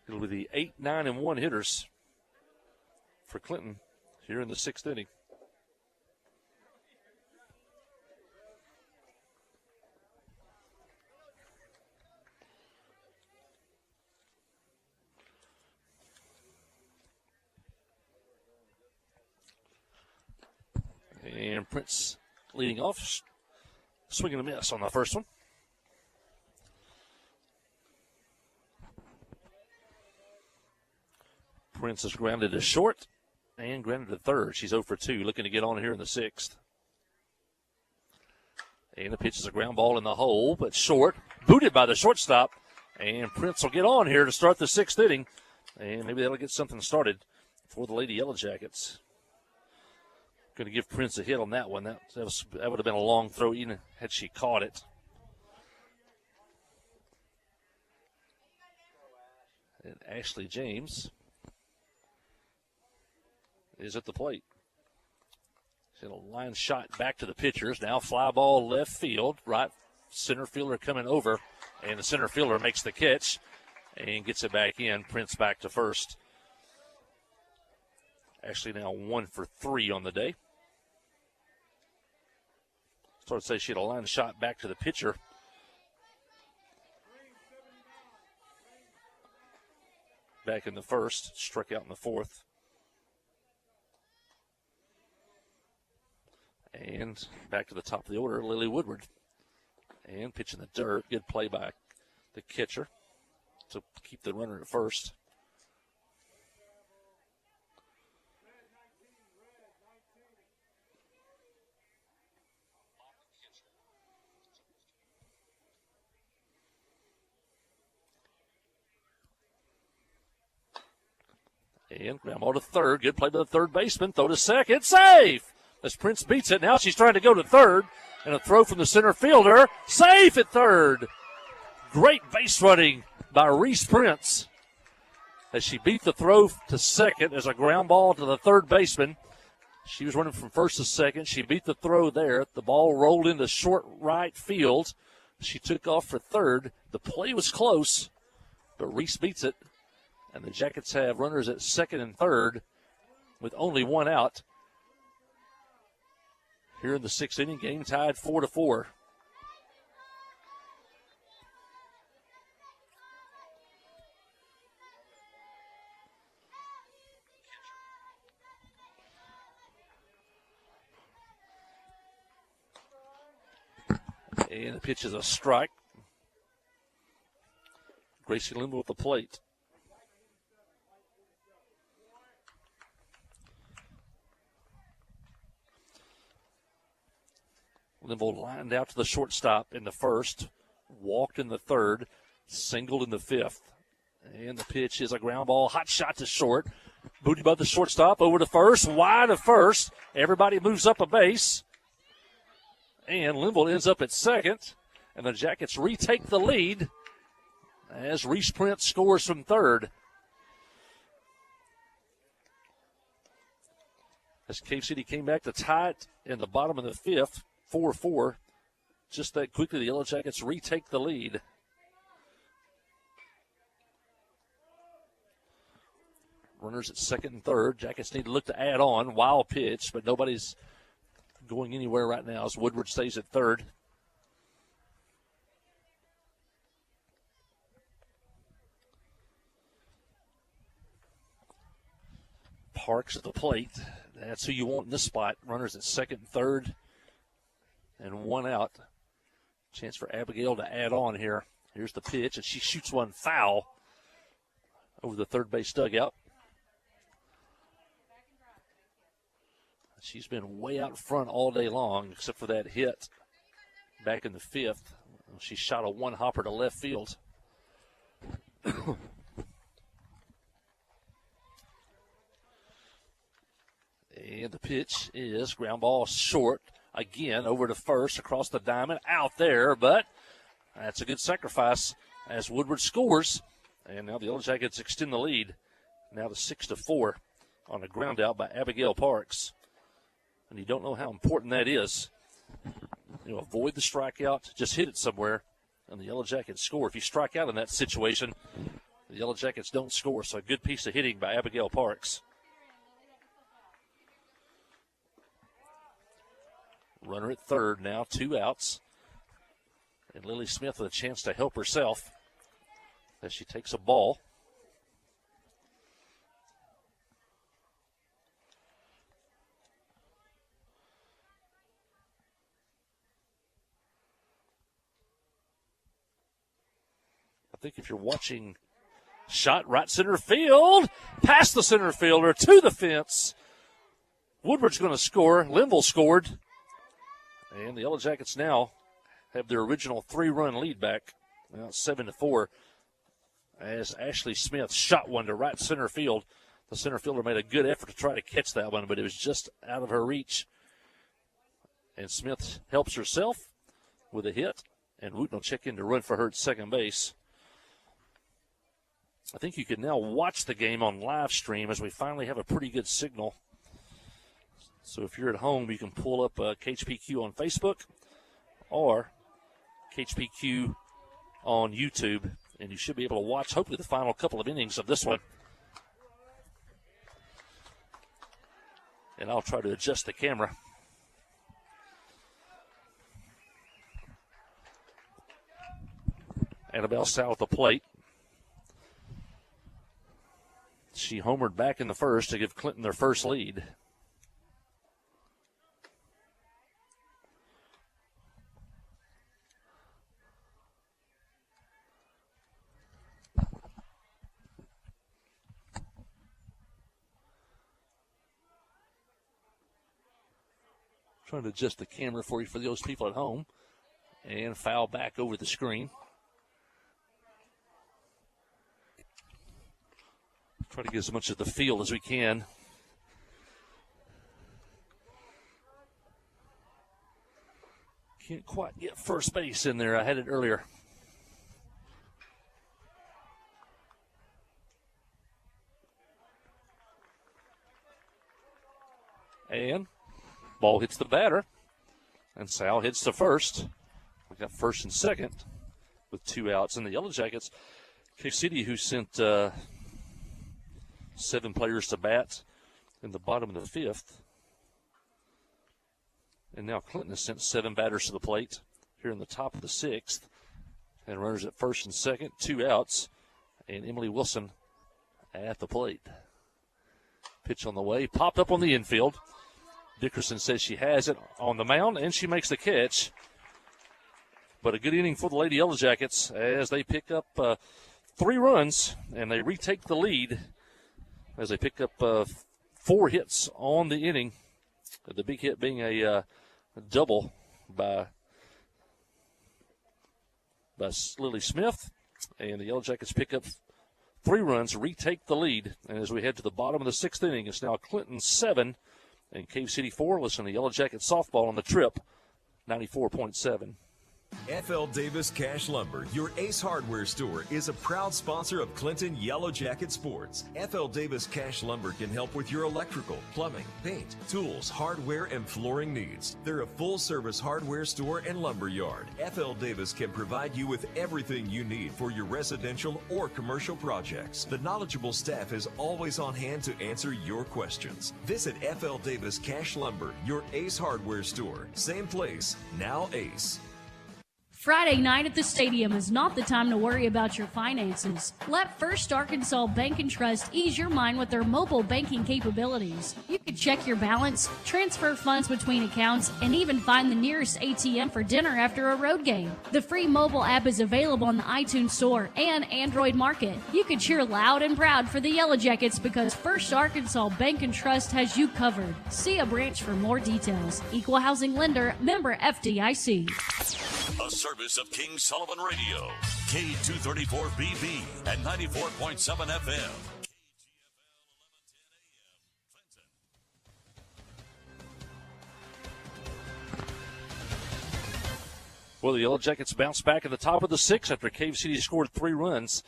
It'll be the 8, 9, and 1 hitters for Clinton here in the 6th inning. And Prince leading off, swinging a miss on the first one. Prince is grounded to short and grounded to third. She's 0 for 2, looking to get on here in the 6th. And the pitch is a ground ball in the hole, but short. Booted by the shortstop. And Prince will get on here to start the 6th inning. And maybe that'll get something started for the Lady Yellow Jackets. Going to give Prince a hit on that one. That would have been a long throw even had she caught it. And Ashley James is at the plate. She's a line shot back to the pitchers. Now fly ball left field. Right center fielder coming over. And the center fielder makes the catch and gets it back in. Prince back to first. Ashley now 1 for 3 on the day. So I'd say she had a line shot back to the pitcher. Back in the first, struck out in the 4th. And back to the top of the order, Lily Woodward. And pitch in the dirt. Good play by the catcher to keep the runner at first. And ground ball to third. Good play by the third baseman. Throw to second. Safe! As Prince beats it. Now she's trying to go to third. And a throw from the center fielder. Safe at third. Great base running by Reese Prince. As she beat the throw to second. There's a ground ball to the third baseman. She was running from first to second. She beat the throw there. The ball rolled into short right field. She took off for third. The play was close, but Reese beats it. And the Jackets have runners at second and third with only one out. Here in the 6th inning, game tied 4-4. And the pitch is a strike. Gracie Limbo at the plate. Limbo lined out to the shortstop in the first, walked in the third, singled in the 5th. And the pitch is a ground ball, hot shot to short. Booted by the shortstop, over to first, wide of first. Everybody moves up a base. And Limbo ends up at second. And the Jackets retake the lead as Reese Prince scores from third. As Cave City came back to tie it in the bottom of the 5th. 4-4. Just that quickly, the Yellow Jackets retake the lead. Runners at second and third. Jackets need to look to add on. Wild pitch, but nobody's going anywhere right now as Woodward stays at third. Parks at the plate. That's who you want in this spot. Runners at second and third. And one out. Chance for Abigail to add on here. Here's the pitch, and she shoots one foul over the third base dugout. She's been way out front all day long, except for that hit back in the 5th. She shot a one-hopper to left field. And the pitch is ground ball short. Again, over to first, across the diamond, out there, but that's a good sacrifice as Woodward scores. And now the Yellow Jackets extend the lead, now to 6-4 on a ground out by Abigail Parks. And you don't know how important that is. You know, avoid the strikeout, just hit it somewhere, and the Yellow Jackets score. If you strike out in that situation, the The Yellow Jackets don't score, so a good piece of hitting by Abigail Parks. Runner at third now, 2 outs. And Lily Smith with a chance to help herself as she takes a ball. I think if you're watching, shot right center field, past the center fielder to the fence. Woodward's going to score. Linville scored. And the Yellow Jackets now have their original 3-run lead back. Now 7-4 as Ashley Smith shot one to right center field. The center fielder made a good effort to try to catch that one, but it was just out of her reach. And Smith helps herself with a hit, and Wooten will check in to run for her at second base. I think you can now watch the game on live stream as we finally have a pretty good signal. So if you're at home, you can pull up KHPQ on Facebook or KHPQ on YouTube, and you should be able to watch, hopefully, the final couple of innings of this one. And I'll try to adjust the camera. Annabelle Sal at the plate. She homered back in the first to give Clinton their first lead. Trying to adjust the camera for you for those people at home. And foul back over the screen. Try to get as much of the field as we can. Can't quite get first base in there. I had it earlier. And ball hits the batter. And Sal hits the first. We got first and second with 2 outs. And the Yellow Jackets, Cave City, who sent 7 players to bat in the bottom of the 5th. And now Clinton has sent 7 batters to the plate here in the top of the 6th. And runners at first and second, 2 outs. And Emily Wilson at the plate. Pitch on the way, popped up on the infield. Dickerson says she has it on the mound, and she makes the catch. But a good inning for the Lady Yellow Jackets as they pick up 3 runs, and they retake the lead as they pick up 4 hits on the inning. The big hit being a double by Lily Smith. And the Yellow Jackets pick up 3 runs, retake the lead. And as we head to the bottom of the 6th inning, it's now Clinton 7 and Cave City 4. Listen to Yellow Jacket softball on the Trip, 94.7. FL Davis Cash Lumber, your Ace Hardware store, is a proud sponsor of Clinton Yellow Jacket Sports. FL Davis Cash Lumber can help with your electrical, plumbing, paint, tools, hardware, and flooring needs. They're a full-service hardware store and lumber yard. FL Davis can provide you with everything you need for your residential or commercial projects. The knowledgeable staff is always on hand to answer your questions. Visit FL Davis Cash Lumber, your Ace Hardware store. Same place, now Ace. Friday night at the stadium is not the time to worry about your finances. Let First Arkansas Bank and Trust ease your mind with their mobile banking capabilities. You can check your balance, transfer funds between accounts, and even find the nearest ATM for dinner after a road game. The free mobile app is available on the iTunes Store and Android Market. You can cheer loud and proud for the Yellow Jackets because First Arkansas Bank and Trust has you covered. See a branch for more details. Equal housing lender, member FDIC. A service of King Sullivan Radio, K234BB and 94.7 FM. Well, the Yellow Jackets bounce back at the top of the 6th after Cave City scored 3 runs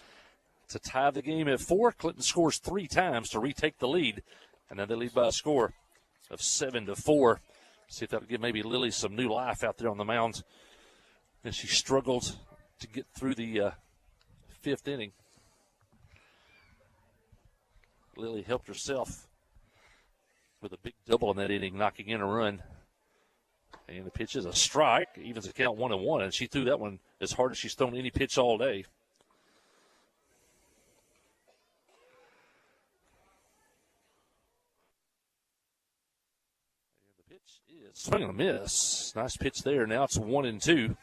to tie the game at 4. Clinton scores 3 times to retake the lead, and then they lead by a score of 7-4. See if that'll give maybe Lily some new life out there on the mound. And she struggled to get through the 5th inning. Lily helped herself with a big double in that inning, knocking in a run. And the pitch is a strike, evens the count 1-1, and she threw that one as hard as she's thrown any pitch all day. And the pitch is swing and a miss. Nice pitch there. Now it's 1-2.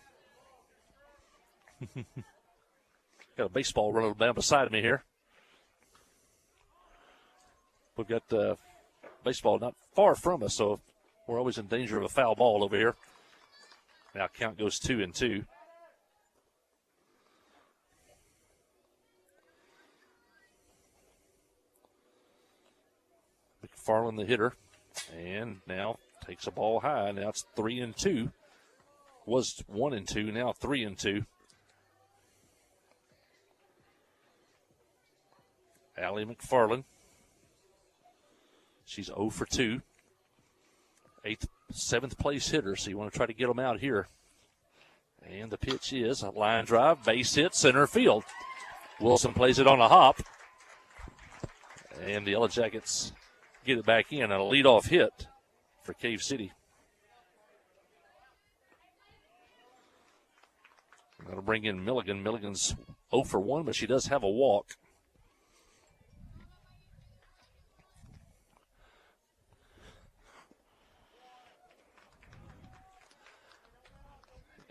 Got a baseball running down beside me here. We've got baseball not far from us, so we're always in danger of a foul ball over here. Now count goes 2-2. McFarland, the hitter, and now takes a ball high. Now it's 3-2. Was 1-2, now 3-2. Allie McFarland. She's 0 for 2. Seventh place hitter, so you want to try to get them out here. And the pitch is a line drive, base hit, center field. Wilson plays it on a hop. And the Yellow Jackets get it back in. A leadoff hit for Cave City. That'll bring in Milligan. Milligan's 0 for 1, but she does have a walk.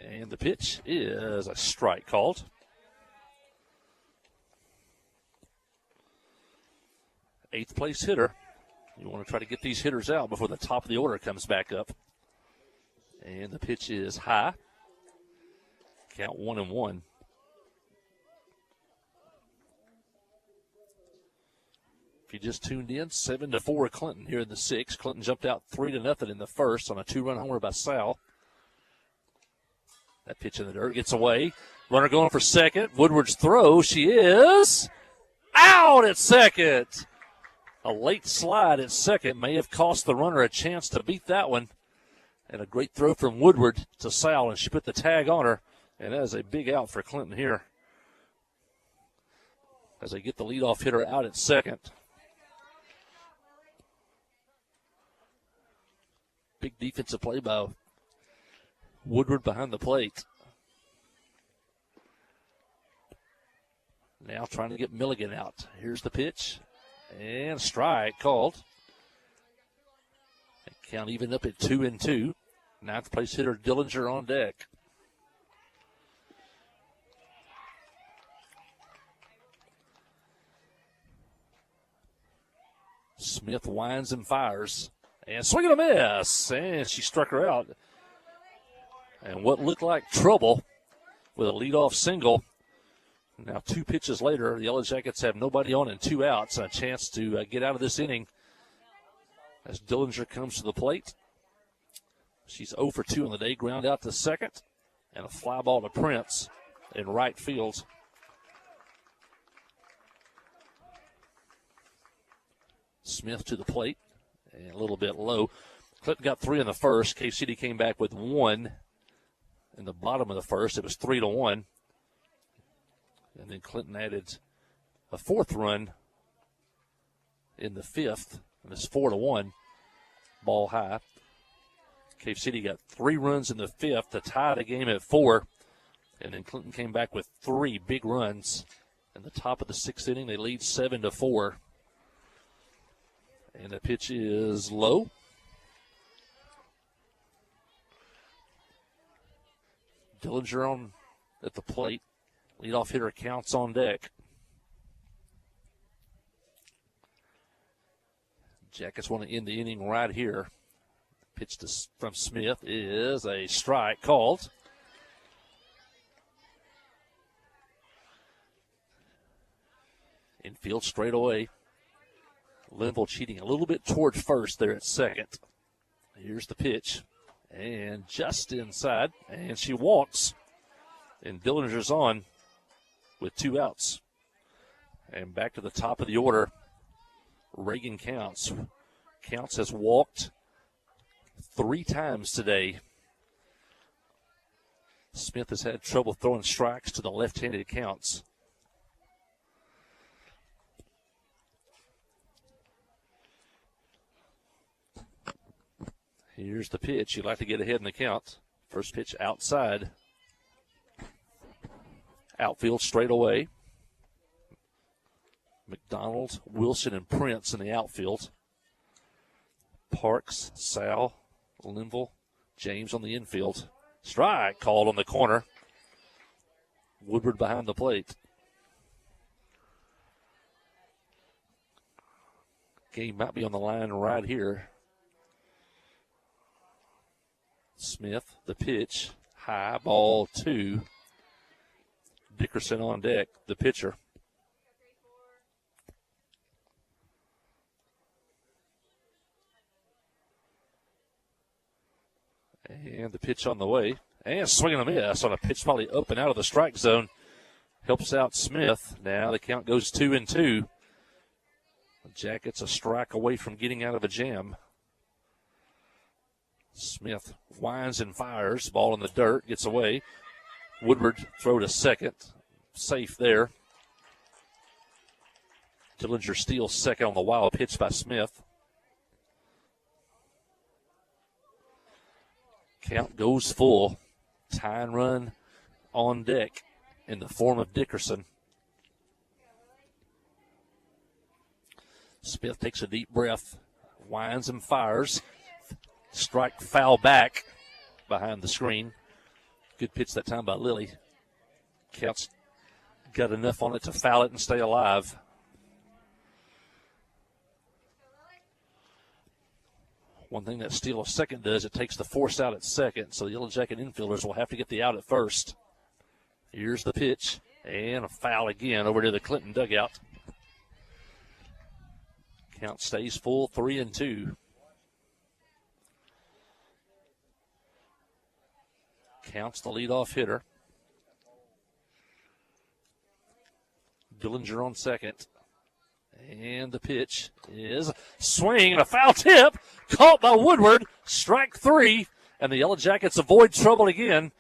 And the pitch is a strike called. Eighth place hitter. You want to try to get these hitters out before the top of the order comes back up. And the pitch is high. Count 1-1. If you just tuned in, 7-4 Clinton here in the sixth. Clinton jumped out 3-0 in the first on a 2-run homer by Sal. That pitch in the dirt gets away. Runner going for second. Woodward's throw. She is out at second. A late slide at second may have cost the runner a chance to beat that one. And a great throw from Woodward to Sal, and she put the tag on her. And that is a big out for Clinton here as they get the leadoff hitter out at second. Big defensive play by Woodward behind the plate. Now trying to get Milligan out. Here's the pitch. And strike called. Count even up at 2-2. Ninth place hitter Dillinger on deck. Smith winds and fires. And swing and a miss. And she struck her out. And what looked like trouble with a leadoff single. Now 2 pitches later, the Yellow Jackets have nobody on and 2 outs. And a chance to get out of this inning as Dillinger comes to the plate. She's 0 for 2 on the day. Ground out to second. And a fly ball to Prince in right field. Smith to the plate. And a little bit low. Clinton got 3 in the first. Cave City came back with 1 in the bottom of the first. It was 3-1. And then Clinton added a 4th run in the 5th. And it's 4-1. Ball high. Cave City got 3 runs in the 5th to tie the game at 4. And then Clinton came back with 3 big runs. In the top of the 6th inning, they lead 7-4. And the pitch is low. Dillinger on at the plate. Leadoff hitter Counts on deck. Jackets want to end the inning right here. Pitch from Smith is a strike called. Infield straight away. Linville cheating a little bit toward first there at second. Here's the pitch. And just inside. And she walks. And Dillinger's on with 2 outs. And back to the top of the order. Reagan Counts. Counts has walked 3 times today. Smith has had trouble throwing strikes to the left-handed Counts. Here's the pitch. You'd like to get ahead in the count. First pitch outside. Outfield straight away. McDonald, Wilson, and Prince in the outfield. Parks, Sal, Linville, James on the infield. Strike called on the corner. Woodward behind the plate. Game might be on the line right here. Smith, the pitch, high, ball 2. Dickerson on deck, the pitcher. And the pitch on the way. And swinging a miss on a pitch probably up and out of the strike zone. Helps out Smith. Now the count goes 2-2. The Jackets a strike away from getting out of a jam. Smith winds and fires. Ball in the dirt. Gets away. Woodward throw to second. Safe there. Dillinger steals second on the wild pitch by Smith. Count goes full. Tie and run on deck in the form of Dickerson. Smith takes a deep breath, winds and fires. Strike foul back behind the screen. Good pitch that time by Lilly. Count's got enough on it to foul it and stay alive. One thing that steal of second does, it takes the force out at second, so the Yellow Jacket infielders will have to get the out at first. Here's the pitch, and a foul again over to the Clinton dugout. Count stays full, 3-2. Count's the leadoff hitter. Dillinger on second. And the pitch is swing and a foul tip. Caught by Woodward. Strike 3. And the Yellow Jackets avoid trouble again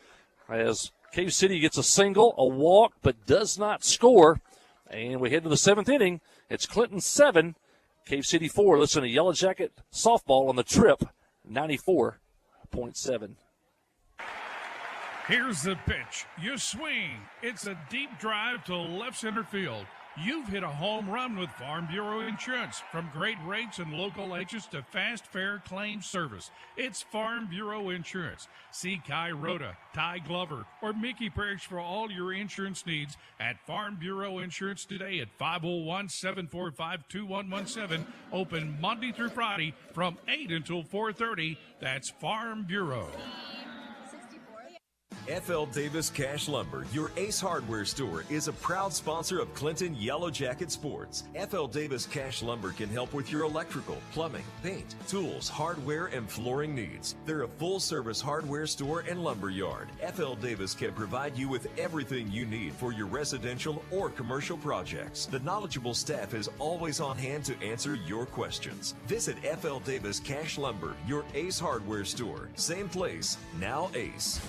as Cave City gets a single, a walk, but does not score. And we head to the 7th inning. It's Clinton 7, Cave City 4. Listen to Yellow Jacket softball on the Trip, 94.7. Here's the pitch. You swing. It's a deep drive to left center field. You've hit a home run with Farm Bureau Insurance. From great rates and local agents to fast, fair claim service, it's Farm Bureau Insurance. See Kai Rhoda, Ty Glover, or Mickey Parrish for all your insurance needs at Farm Bureau Insurance today at 501-745-2117. Open Monday through Friday from 8 until 4:30. That's Farm Bureau. FL Davis Cash Lumber, your Ace Hardware store, is a proud sponsor of Clinton Yellow Jacket Sports. FL Davis Cash Lumber can help with your electrical, plumbing, paint, tools, hardware, and flooring needs. They're a full-service hardware store and lumber yard. FL Davis can provide you with everything you need for your residential or commercial projects. The knowledgeable staff is always on hand to answer your questions. Visit FL Davis Cash Lumber, your Ace Hardware store. Same place, now Ace.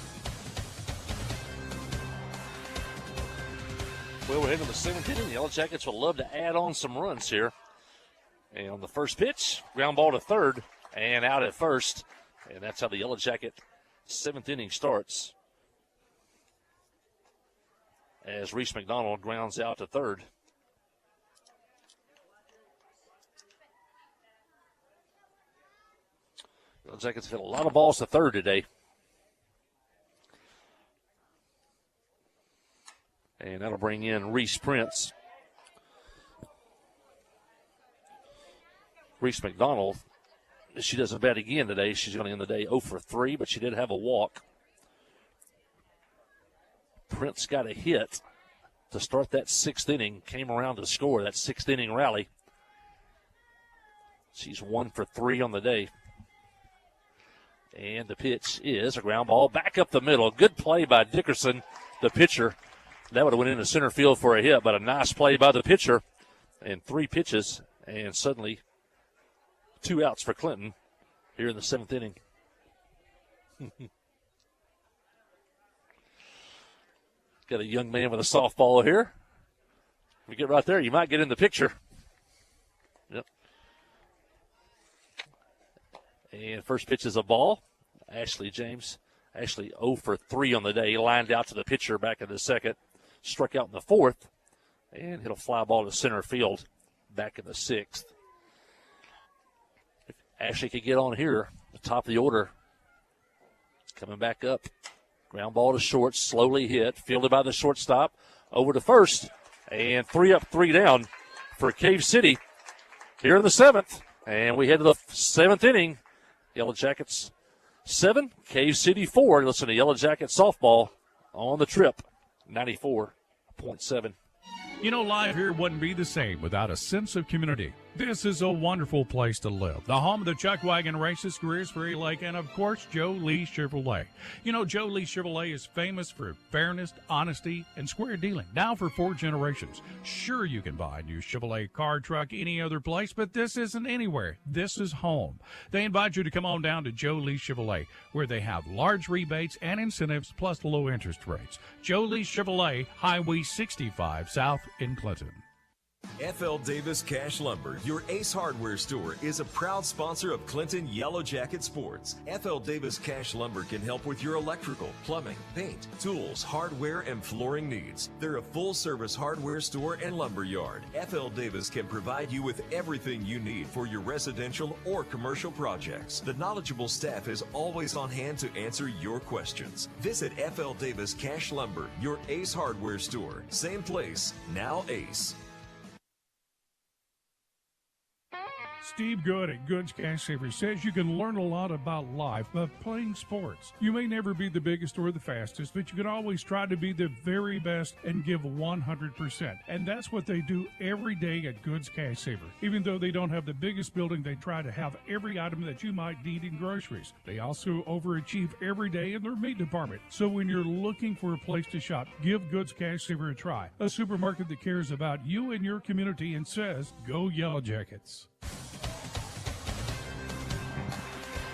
Well, we're heading to the 7th inning. The Yellow Jackets would love to add on some runs here. And on the first pitch, ground ball to third and out at first. And that's how the Yellow Jacket 7th inning starts. As Reese McDonald grounds out to third. Yellow Jackets hit a lot of balls to third today. And that'll bring in Reese Prince. Reese McDonald, she doesn't bat again today. She's going to end the day 0 for 3, but she did have a walk. Prince got a hit to start that 6th inning, came around to score that 6th inning rally. She's 1 for 3 on the day. And the pitch is a ground ball back up the middle. Good play by Dickerson, the pitcher. That would have went into center field for a hit, but a nice play by the pitcher. And 3 pitches, and suddenly 2 outs for Clinton here in the 7th inning. Got a young man with a softball here. If you get right there, you might get in the picture. Yep. And first pitch is a ball. Ashley James, 0 for 3 on the day, lined out to the pitcher back in the second, struck out in the fourth, and hit a fly ball to center field back in the sixth. If Ashley could get on here, the top of the order, coming back up. Ground ball to short, slowly hit, fielded by the shortstop, over to first, and 3 up, 3 down for Cave City here in the seventh. And we head to the seventh inning. Yellow Jackets 7, Cave City 4. Listen to Yellow Jackets softball on the trip, 94.7. You know, life here wouldn't be the same without a sense of community. This is a wonderful place to live. The home of the Chuck Wagon Races, Greers Ferry Lake, and of course, Joe Lee Chevrolet. You know, Joe Lee Chevrolet is famous for fairness, honesty, and square dealing. Now for 4 generations. Sure, you can buy a new Chevrolet car, truck, any other place, but this isn't anywhere. This is home. They invite you to come on down to Joe Lee Chevrolet, where they have large rebates and incentives plus low interest rates. Joe Lee Chevrolet, Highway 65 South in Clinton. FL Davis Cash Lumber, your Ace Hardware store, is a proud sponsor of Clinton Yellow Jacket Sports. FL Davis Cash Lumber can help with your electrical, plumbing, paint, tools, hardware, and flooring needs. They're a full-service hardware store and lumber yard. FL Davis can provide you with everything you need for your residential or commercial projects. The knowledgeable staff is always on hand to answer your questions. Visit FL Davis Cash Lumber, your Ace Hardware store. Same place, now Ace. Steve Good at Goods Cash Savers says you can learn a lot about life by playing sports. You may never be the biggest or the fastest, but you can always try to be the very best and give 100%. And that's what they do every day at Goods Cash Savers. Even though they don't have the biggest building, they try to have every item that you might need in groceries. They also overachieve every day in their meat department. So when you're looking for a place to shop, give Goods Cash Savers a try. A supermarket that cares about you and your community and says, go Yellow Jackets.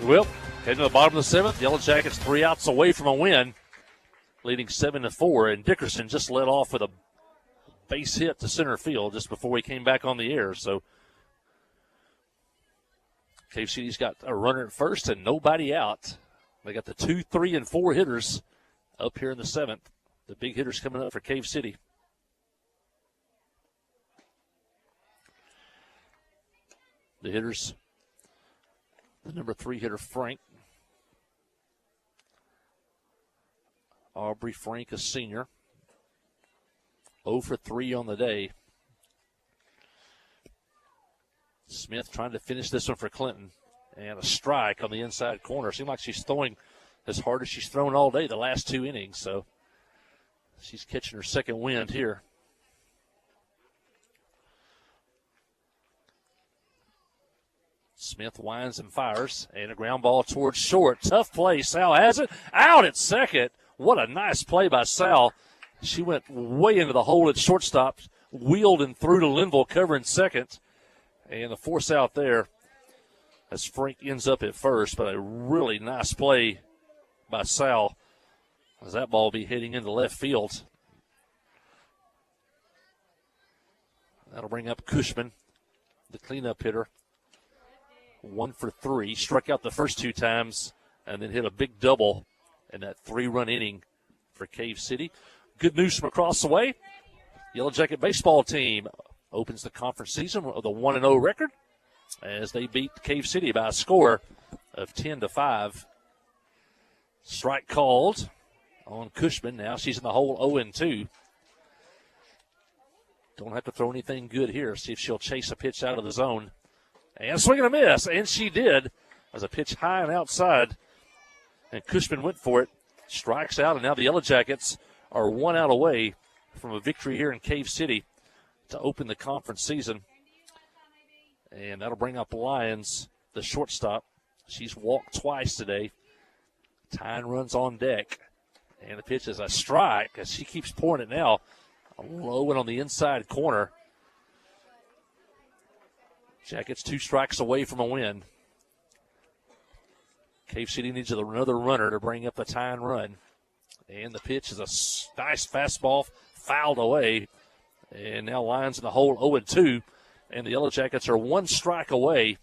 Well, heading to the bottom of the seventh, Yellow Jackets 3 outs away from a win, leading 7-4, and Dickerson just led off with a base hit to center field just before he came back on the air. So Cave City's got a runner at first and nobody out. They got the 2, 3, and 4 hitters up here in the seventh. The big hitters coming up for Cave City. The hitters, the number 3 hitter, Frank. Aubrey Frank, a senior. 0 for 3 on the day. Smith trying to finish this one for Clinton. And a strike on the inside corner. Seems like she's throwing as hard as she's thrown all day the last 2 innings. So she's catching her second wind here. Smith winds and fires, and a ground ball towards short. Tough play. Sal has it. Out at second. What a nice play by Sal. She went way into the hole at shortstop, wheeled and threw to Linville covering second. And the force out there as Frank ends up at first, but a really nice play by Sal as that ball will be heading into left field. That'll bring up Cushman, the cleanup hitter. 1 for 3, struck out the first 2 times, and then hit a big double in that 3-run inning for Cave City. Good news from across the way. Yellow Jacket baseball team opens the conference season with a 1-0 record as they beat Cave City by a score of 10-5. Strike called on Cushman. Now she's in the hole 0-2. Don't have to throw anything good here. See if she'll chase a pitch out of the zone. And swing and a miss, and she did. As a pitch high and outside, and Cushman went for it, strikes out, and now the Yellow Jackets are 1 out away from a victory here in Cave City to open the conference season. And that'll bring up Lyons, the shortstop. She's walked twice today. Tyne runs on deck, and the pitch is a strike as she keeps pouring it now. Low and on the inside corner. Jackets 2 strikes away from a win. Cave City needs another runner to bring up the tying run. And the pitch is a nice fastball, fouled away. And now Lions in the hole 0-2. And the Yellow Jackets are 1 strike away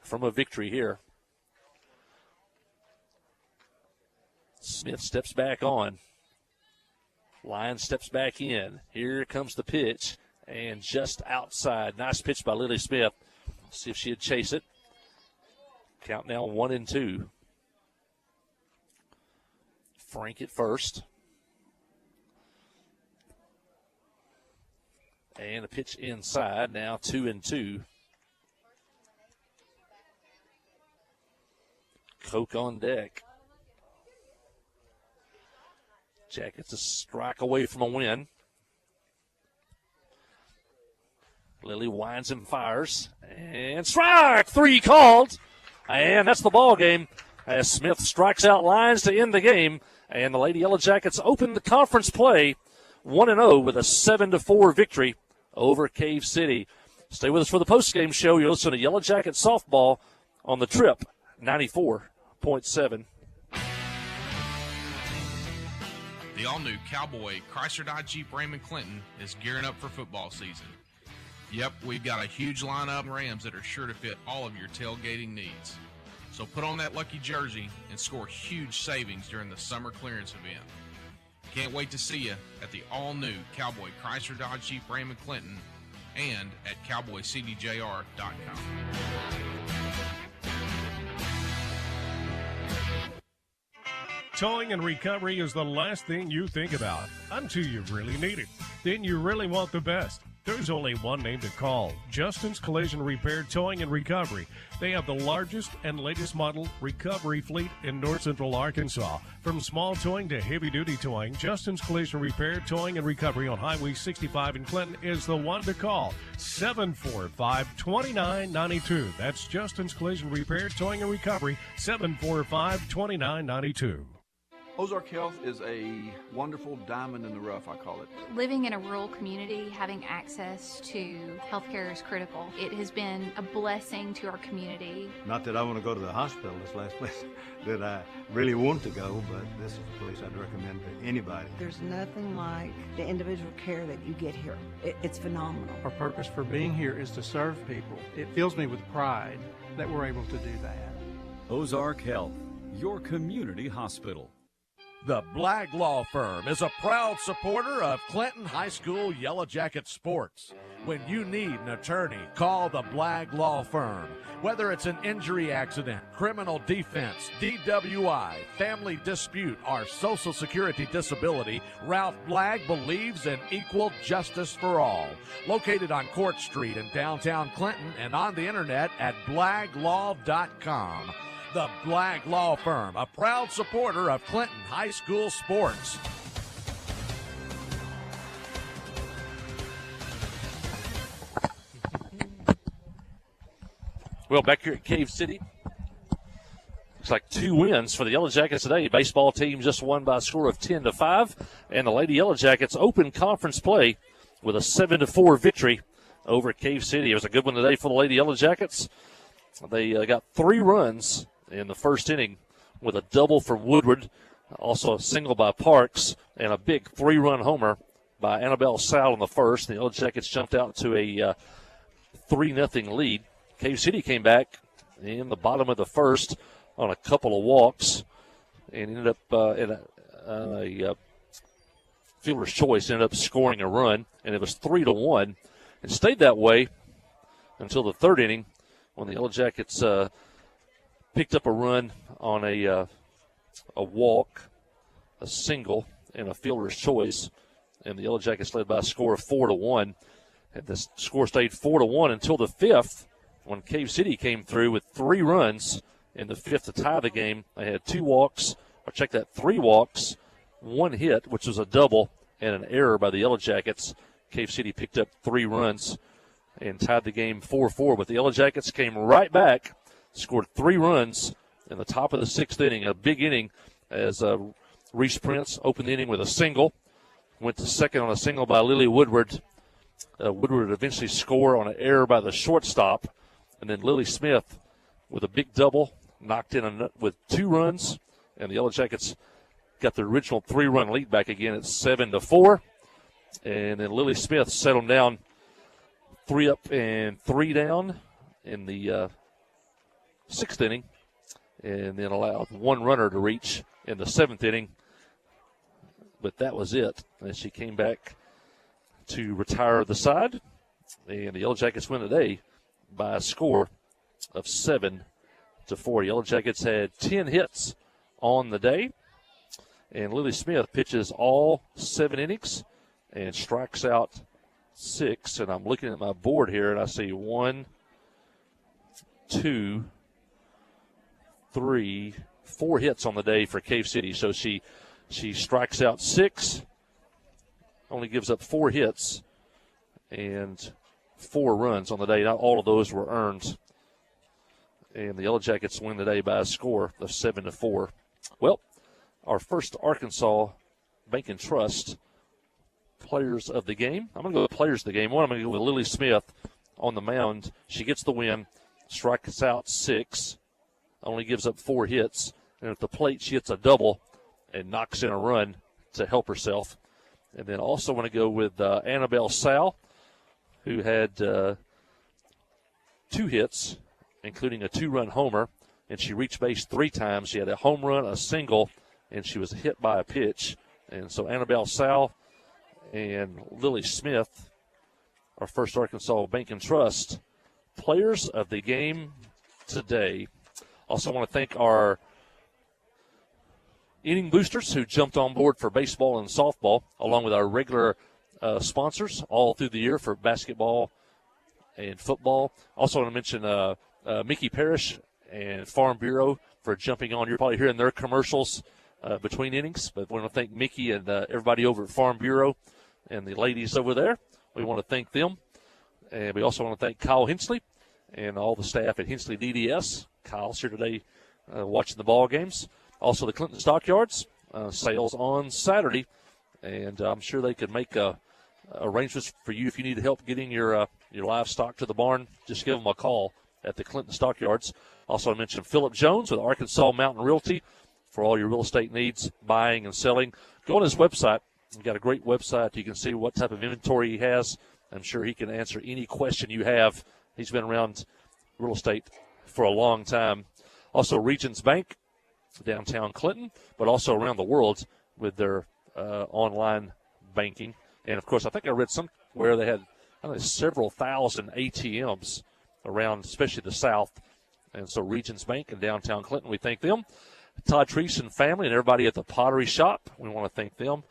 from a victory here. Smith steps back on. Lyons steps back in. Here comes the pitch, and just outside. Nice pitch by Lily Smith. See if she'd chase it. Count now 1-2. Frank at first. And a pitch inside, now 2-2. Coke on deck. Jackets a strike away from a win. Lily winds and fires. And strike! 3 called. And that's the ball game as Smith strikes out Lyons to end the game. And the Lady Yellow Jackets open the conference play 1-0 with a 7-4 victory over Cave City. Stay with us for the postgame show. You'll listen to Yellow Jacket softball on the Trip 94.7. The all-new Cowboy Chrysler Dodge Jeep Ram & Clinton is gearing up for football season. Yep, we've got a huge lineup of Rams that are sure to fit all of your tailgating needs. So put on that lucky jersey and score huge savings during the summer clearance event. Can't wait to see you at the all-new Cowboy Chrysler Dodge Jeep Ram & Clinton and at cowboycdjr.com. Towing and recovery is the last thing you think about until you really need it. Then you really want the best. There's only one name to call, Justin's Collision Repair Towing and Recovery. They have the largest and latest model recovery fleet in north central Arkansas. From small towing to heavy-duty towing, Justin's Collision Repair Towing and Recovery on Highway 65 in Clinton is the one to call, 745-2992. That's Justin's Collision Repair Towing and Recovery, 745-2992. Ozark Health is a wonderful diamond in the rough, I call it. Living in a rural community, having access to healthcare is critical. It has been a blessing to our community. Not that I want to go to the hospital, this last place that I really want to go, but this is a place I'd recommend to anybody. There's nothing like the individual care that you get here. It's phenomenal. Our purpose for being here is to serve people. It fills me with pride that we're able to do that. Ozark Health, your community hospital. The Blagg Law Firm is a proud supporter of Clinton High School Yellow Jacket sports. When you need an attorney, call the Blagg Law Firm. Whether it's an injury accident, criminal defense, DWI, family dispute, or Social Security disability, Ralph Blagg believes in equal justice for all. Located on Court Street in downtown Clinton and on the internet at blagglaw.com. The Blagg Law Firm, a proud supporter of Clinton High School sports. Well, back here at Cave City, looks like 2 wins for the Yellow Jackets today. Baseball team just won by a score of 10-5, and the Lady Yellow Jackets open conference play with a 7-4 victory over Cave City. It was a good one today for the Lady Yellow Jackets. They got 3 runs in the first inning with a double for Woodward, also a single by Parks, and a big 3-run homer by Annabelle Sal in the first. The Yellow Jackets jumped out to a 3-0 lead. Cave City came back in the bottom of the first on a couple of walks and ended up in a fielder's choice, ended up scoring a run, and it was 3-1, and stayed that way until the third inning when the Yellow Jackets picked up a run on a walk, a single, and a fielder's choice, and the Yellow Jackets led by a score of 4-1. And the score stayed 4-1 until the fifth, when Cave City came through with 3 runs in the fifth to tie the game. They had 2 walks, or check that, 3 walks, 1 hit, which was a double, and an error by the Yellow Jackets. Cave City picked up 3 runs and tied the game 4-4. But the Yellow Jackets came right back, scored 3 runs in the top of the 6th inning, a big inning as Reese Prince opened the inning with a single, went to second on a single by Lily Woodward. Woodward would eventually score on an error by the shortstop, and then Lily Smith with a big double knocked in with 2 runs, and the Yellow Jackets got the original 3-run lead back again at 7-4, and then Lily Smith settled down 3 up and 3 down in the 6th inning, and then allowed 1 runner to reach in the 7th inning. But that was it. And she came back to retire the side. And the Yellow Jackets win today by a score of 7-4. Yellow Jackets had 10 hits on the day. And Lily Smith pitches all 7 innings and strikes out 6. And I'm looking at my board here, and I see 1, 2, 3, 4 hits on the day for Cave City. So she strikes out 6, only gives up 4 hits, and 4 runs on the day. Not all of those were earned. And the Yellow Jackets win today by a score of 7-4. Well, our first Arkansas Bank and Trust players of the game. I'm going to go with players of the game. One, I'm going to go with Lily Smith on the mound. She gets the win, strikes out 6, only gives up 4 hits. And at the plate, she hits a double and knocks in a run to help herself. And then also want to go with Annabelle Sal, who had 2 hits, including a 2-run homer, and she reached base 3 times. She had a home run, a single, and she was hit by a pitch. And so Annabelle Sal and Lily Smith, our first Arkansas Bank and Trust players of the game today. Also want to thank our inning boosters who jumped on board for baseball and softball, along with our regular sponsors all through the year for basketball and football. Also want to mention Mickey Parrish and Farm Bureau for jumping on. You're probably hearing their commercials between innings, but we want to thank Mickey and everybody over at Farm Bureau and the ladies over there. We want to thank them. And we also want to thank Kyle Hensley and all the staff at Hensley DDS. Kyle's here today watching the ball games. Also the Clinton Stockyards, sales on Saturday, and I'm sure they could make arrangements for you if you need help getting your livestock to the barn. Just give them a call at the Clinton Stockyards. Also, I mentioned Philip Jones with Arkansas Mountain Realty for all your real estate needs, buying and selling. Go on his website. He's got a great website. You can see what type of inventory he has. I'm sure he can answer any question you have. He's been around real estate for a long time. Also, Regions Bank, downtown Clinton, but also around the world with their online banking. And, of course, I think I read somewhere they had several thousand ATMs around, especially the South. And so Regions Bank in downtown Clinton, we thank them. Todd Treese and family and everybody at the Pottery Shop, we want to thank them.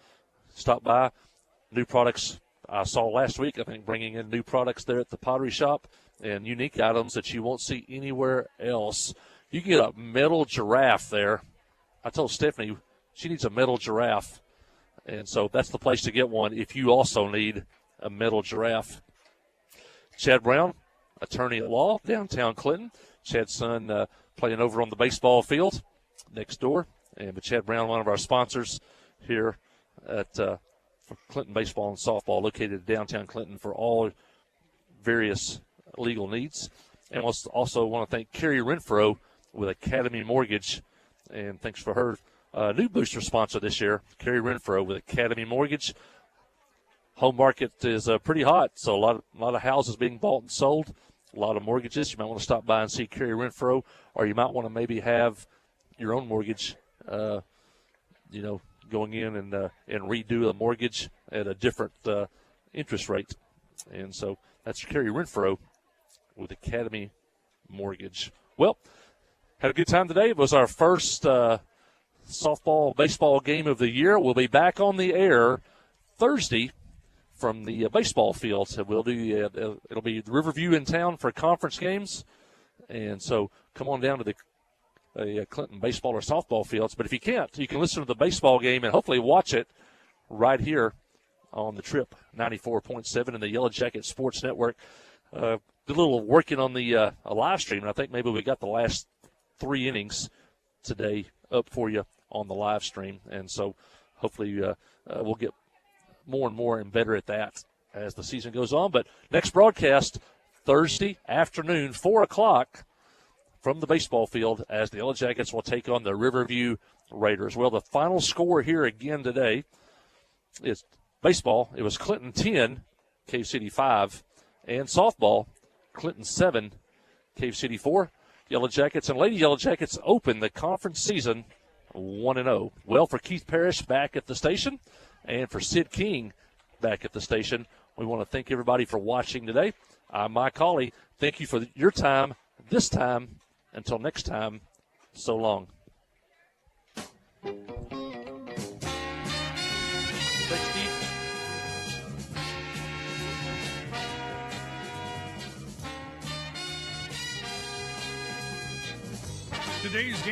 Stop by. New products I saw last week, I think, bringing in new products there at the Pottery Shop and unique items that you won't see anywhere else. You can get a metal giraffe there. I told Stephanie she needs a metal giraffe. And so that's the place to get one if you also need a metal giraffe. Chad Brown, attorney at law, downtown Clinton. Chad's son playing over on the baseball field next door. But Chad Brown, one of our sponsors here at Clinton Baseball and Softball, located in downtown Clinton for all various legal needs. And also want to thank Carrie Renfro with Academy Mortgage. And thanks for her new booster sponsor this year, Carrie Renfro with Academy Mortgage. Home market is pretty hot, so a lot of houses being bought and sold, a lot of mortgages. You might want to stop by and see Carrie Renfro, or you might want to maybe have your own mortgage, going in and redo a mortgage at a different interest rate. And so that's Carrie Renfro with Academy Mortgage. Well, had a good time today. It was our first softball, baseball game of the year. We'll be back on the air Thursday from the baseball field. So we'll do it'll be Riverview in town for conference games, and so come on down to the Clinton baseball or softball fields. But if you can't, you can listen to the baseball game and hopefully watch it right here on the Trip 94.7 and the Yellow Jacket Sports Network. Did a little working on the live stream, and I think maybe we got the last 3 innings today up for you on the live stream. And so hopefully we'll get more and more and better at that as the season goes on. But next broadcast, Thursday afternoon, 4 o'clock from the baseball field as the Yellow Jackets will take on the Riverview Raiders. Well, the final score here again today is baseball. It was Clinton 10, Cave City 5, and softball, Clinton 7, Cave City 4. Yellow Jackets and Lady Yellow Jackets open the conference season 1-0. Well, for Keith Parrish back at the station and for Sid King back at the station, we want to thank everybody for watching today. I'm Mike Hawley. Thank you for your time this time. Until next time, so long. Thanks, Steve. Today's game.